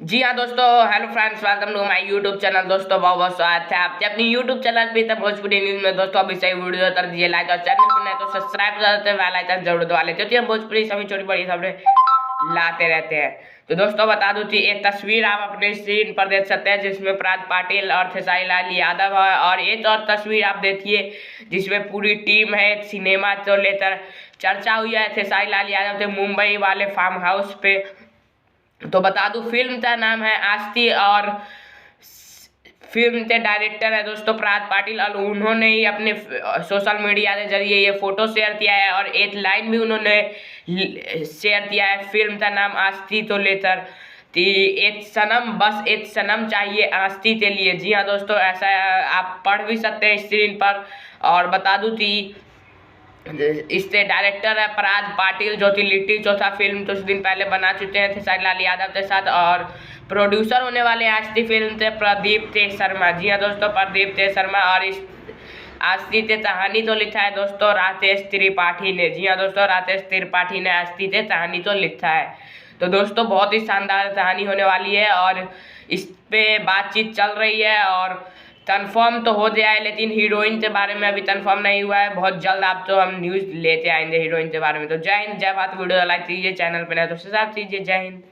जी हाँ दोस्तों, hello friends, welcome to my YouTube channel. दोस्तों बहुत बहुत स्वागत है आपके अपनी यूट्यूब चैनल पे तब भोजपुरी न्यूज में। दोस्तों अभी सही वीडियो कर दीजिए लाइक, और चैनल पर नए तो सब्सक्राइब कर देते हैं, बेल आइकन जरूर दबा लेते हैं। हम भोजपुरी सभी छोटी बड़ी खबरें लाते रहते हैं। तो दोस्तों बता दूं कि एक तस्वीर आप अपने स्क्रीन पर देख सकते हैं जिसमें पराग पाटिल और खेसारी लाल यादव है, और एक और तस्वीर आप देखिए जिसमें पूरी टीम है। सिनेमा को लेकर चर्चा हुई है। खेसारी लाल यादव थे मुंबई वाले फार्म हाउस पे। तो बता दूं फिल्म का नाम है आस्ती, और फिल्म के डायरेक्टर है दोस्तों पराग पाटिल, और उन्होंने ही अपने सोशल मीडिया के जरिए ये फोटो शेयर किया है, और एक लाइन भी उन्होंने शेयर किया है। फिल्म का नाम आस्ती तो लेकर कि एक सनम, बस एक सनम चाहिए आस्ती के लिए। जी हाँ दोस्तों, ऐसा आप पढ़ भी सकते हैं स्क्रीन पर। और बता दूं कि इससे डायरेक्टर है पराग पाटिल, जो कि लिट्टी चोखा फिल्म कुछ दिन पहले बना चुके हैं खेसारी लाल यादव के साथ, और प्रोड्यूसर होने वाले आस्ती फिल्म थे प्रदीप ते शर्मा। जी हाँ दोस्तों, प्रदीप ते शर्मा। और इस आस्ती ते कहानी तो लिखा है दोस्तों राकेश त्रिपाठी ने। जी हाँ दोस्तों, राकेश त्रिपाठी ने आस्ती ते कहानी तो लिखा है। तो दोस्तों बहुत ही शानदार कहानी होने वाली है, और इस पे बातचीत चल रही है, और कंफर्म तो हो गया है, लेकिन हीरोइन के बारे में अभी कंफर्म नहीं हुआ है। बहुत जल्द आप तो हम न्यूज़ लेते आएंगे हीरोइन के बारे में। तो जय हिंद, जय भारत। वीडियो लाइक कीजिए, चैनल पर नए तो सब्सक्राइब कीजिए। जय हिंद।